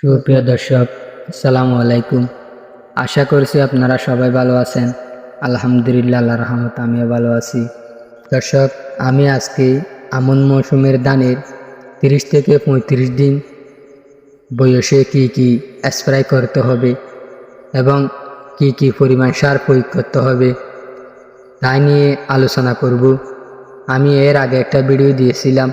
সুপ্রিয় দর্শক, আসসালামু আলাইকুম। আশা করছি আপনারা সবাই ভালো আছেন। আলহামদুলিল্লাহ, আল্লাহর রহমত আমিও ভালো আছি। দর্শক, আমি আজকে আমন মৌসুমের ধানের 30 থেকে 35 দিন বয়সে কি কি স্প্রে করতে হবে এবং কি কি পরিমাণ সার প্রয়োগ করতে হবে তাই নিয়ে আলোচনা করব। আমি এর আগে একটা ভিডিও দিয়েছিলাম।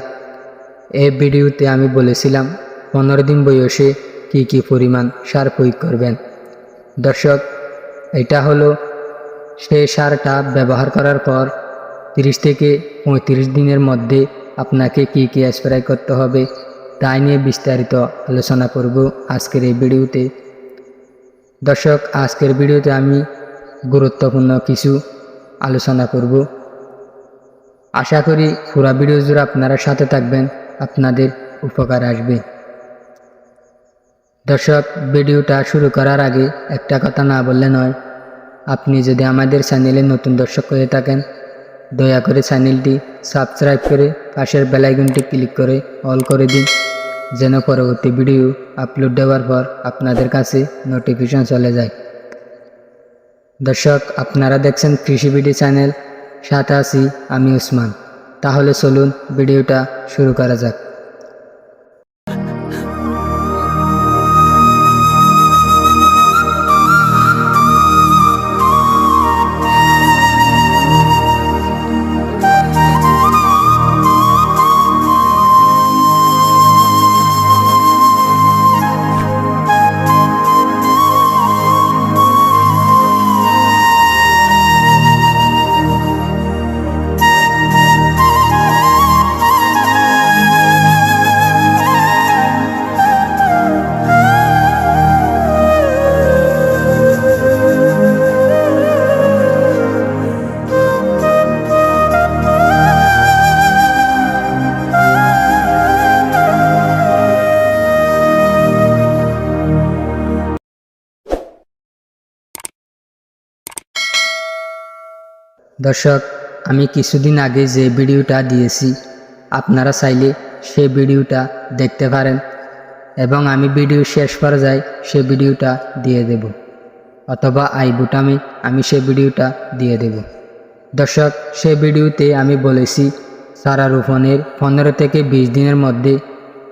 এই ভিডিওতে আমি বলেছিলাম 15 দিন বয়সে কি কি পরিমাণ সার প্রয়োগ করবেন। দর্শক, এটা হলো সেই সারটা ব্যবহার করার পর 30 থেকে 35 দিনের মধ্যে আপনাকে কি কি স্প্রে করতে হবে তাই নিয়ে বিস্তারিত আলোচনা করব আজকের এই ভিডিওতে। দর্শক, আজকের ভিডিওতে আমি গুরুত্বপূর্ণ কিছু আলোচনা করব। আশা করি পুরো ভিডিও জুড়ে আপনারা সাথে থাকবেন, আপনাদের উপকার আসবে। দর্শক, ভিডিওটা শুরু করার আগে একটা কথা না বললে নয়। আপনি যদি আমাদের চ্যানেলে নতুন দর্শক হয়ে থাকেন, দয়া করে চ্যানেলটি সাবস্ক্রাইব করে পাশের বেল আইকনটি ক্লিক করে অল করে দিন, যেন পরবর্তী ভিডিও আপলোড দেওয়ার পর আপনাদের কাছে নোটিফিকেশন চলে যায়। দর্শক, আপনারা দেখছেন কৃষি ভিডিও চ্যানেল, সাথে আছি আমি উসমান। তাহলে চলুন ভিডিওটা শুরু করা যাক। দর্শক, আমি কিছুদিন আগে যে ভিডিওটা দিয়েছি, আপনারা চাইলে সেই ভিডিওটা দেখতে পারেন এবং আমি ভিডিও শেষ পর্যায়ে সে ভিডিওটা দিয়ে দেব, অথবা আই বুটামে আমি সে ভিডিওটা দিয়ে দেব। দর্শক, সে ভিডিওতে আমি বলেছি চারা রোপণের 15 থেকে 20 দিনের মধ্যে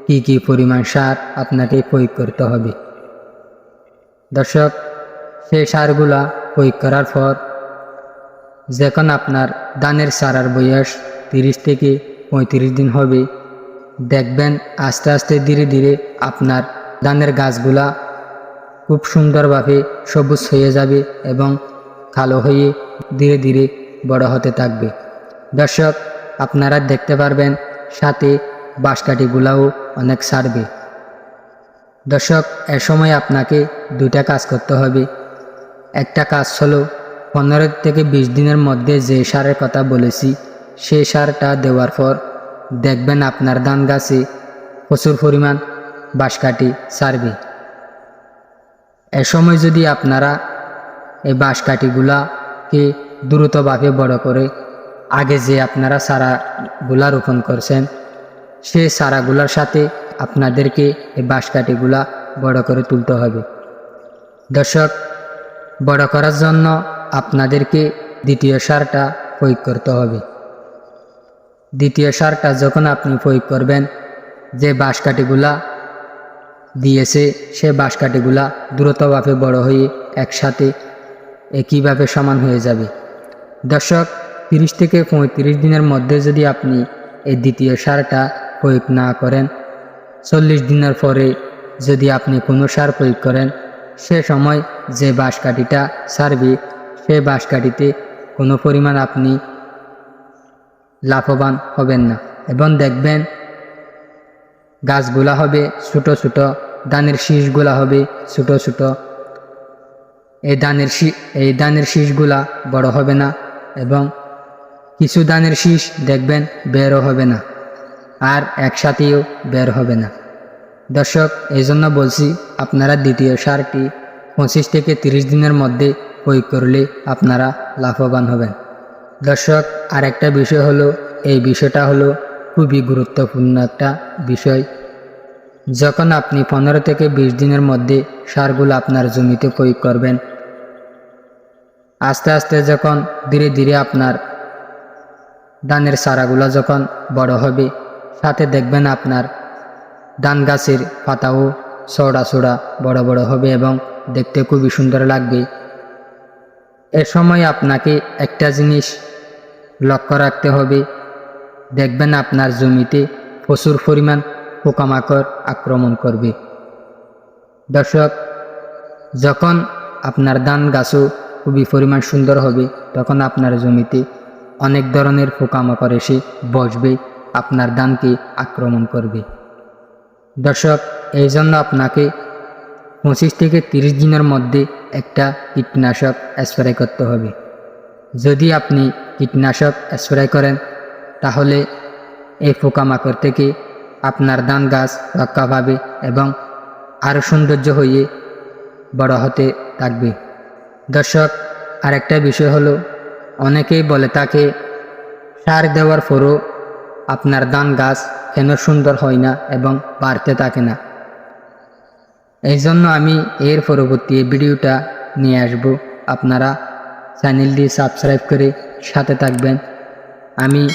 কি কি পরিমাণ সার আপনাকে প্রয়োগ করতে হবে। দর্শক, সেই সারগুলা প্রয়োগ করার পর যখন আপনার ধানের চারার বয়স 30 থেকে 35 দিন হবে, দেখবেন আস্তে আস্তে ধীরে ধীরে আপনার ধানের গাছগুলা খুব সুন্দরভাবে সবুজ হয়ে যাবে এবং কালো হয়ে ধীরে ধীরে বড় হতে থাকবে। দর্শক, আপনারা দেখতে পারবেন সাথে বাঁশকাঠিগুলাও অনেক ছাড়বে। দর্শক, এ সময় আপনাকে দুইটা কাজ করতে হবে। একটা কাজ হলো 15 থেকে 20 দিনের মধ্যে যে সারের কথা বলেছি সেই সারটা দেওয়ার পর দেখবেন আপনার ধান গাছে প্রচুর পরিমাণ বাঁশকাঠি ছাড়বে। এ সময় যদি আপনারা এই বাঁশকাঠিগুলাকে দ্রুতভাবে বড় করে আগে যে আপনারা চারাগুলা রোপণ করছেন সেই চারাগুলার সাথে আপনাদেরকে এই বাঁশকাঠিগুলা বড় করে তুলতে হবে। দর্শক, বড় করার জন্য আপনাদেরকে দ্বিতীয় সারটা প্রয়োগ করতে হবে। দ্বিতীয় সারটা যখন আপনি প্রয়োগ করবেন, যে বাঁশকাঠিগুলা দিয়েছে সে বাঁশকাঠিগুলা দ্রুতভাবে বড় হয়ে একসাথে একইভাবে সমান হয়ে যাবে। দর্শক, 30 থেকে 35 দিনের মধ্যে যদি আপনি এই দ্বিতীয় সারটা প্রয়োগ না করেন, 40 দিনের পরে যদি আপনি কোনো সার প্রয়োগ করেন, সে সময় যে বাঁশকাঠিটা ছাড়বে সেই বাঁশকাঠিতে কোনো পরিমাণ আপনি লাভবান হবেন না এবং দেখবেন গাছগুলা হবে ছোট ছোট, ধানের শীষগুলা হবে ছোট ছোট। এই ধানের শীষগুলা বড় হবে না এবং কিছু ধানের শীষ দেখবেন বেরও হবে না, আর একসাথেও বের হবে না। দর্শক, এই জন্য বলছি আপনারা দ্বিতীয় সারটি 25 থেকে 30 দিনের মধ্যে প্রয়োগ করলে আপনারা লাভবান হবেন। দর্শক, আর একটা বিষয় হলো, এই বিষয়টা হলো খুবই গুরুত্বপূর্ণ একটা বিষয়। যখন আপনি 15 থেকে 20 দিনের মধ্যে সারগুলো আপনার জমিতে প্রয়োগ করবেন, আস্তে আস্তে যখন ধীরে ধীরে আপনার ধানের চারাগুলো যখন বড় হবে, সাথে দেখবেন আপনার ধান গাছের পাতাও চওড়া চওড়া বড় বড় হবে এবং দেখতে খুবই সুন্দর লাগবে। এ সময় আপনাকে একটা জিনিস লক্ষ্য রাখতে হবে, দেখবেন আপনার জমিতে প্রচুর পরিমাণ পোকামাকড় আক্রমণ করবে। দর্শক, যখন আপনার ধান গাছও খুবই পরিমাণ সুন্দর হবে, তখন আপনার জমিতে অনেক ধরনের পোকামাকড় এসে বসবে, আপনার ধানকে আক্রমণ করবে। দর্শক, এই জন্য আপনাকে 25 থেকে 30 দিনের মধ্যে একটা কীটনাশক স্প্রে করতে হবে। যদি আপনি কীটনাশক স্প্রে করেন, তাহলে এই পোকামাকড় থেকে আপনার ধান গাছ রক্ষা পাবে এবং আরও সৌন্দর্য হয়ে বড় হতে থাকবে। দর্শক, আরেকটা বিষয় হলো, অনেকেই বলে থাকে সার দেওয়ার পরও আপনার ধান গাছ কেন সুন্দর হয় না এবং বাড়তে থাকে না। এই জন্য আমি এর পরবর্তী ভিডিওটা নিয়ে আসব। আপনারা চ্যানেলটি সাবস্ক্রাইব করে সাথে থাকবেন। আমি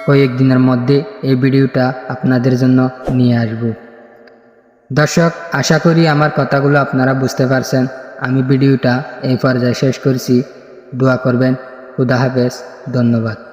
কয়েকদিনের মধ্যে এই ভিডিওটা আপনাদের জন্য নিয়ে আসব। দর্শক, আশা করি আমার কথাগুলো আপনারা বুঝতে পারছেন। আমি ভিডিওটা এই পর্যায়ে শেষ করছি। দোয়া করবেন। খুদা হাফেজ। ধন্যবাদ।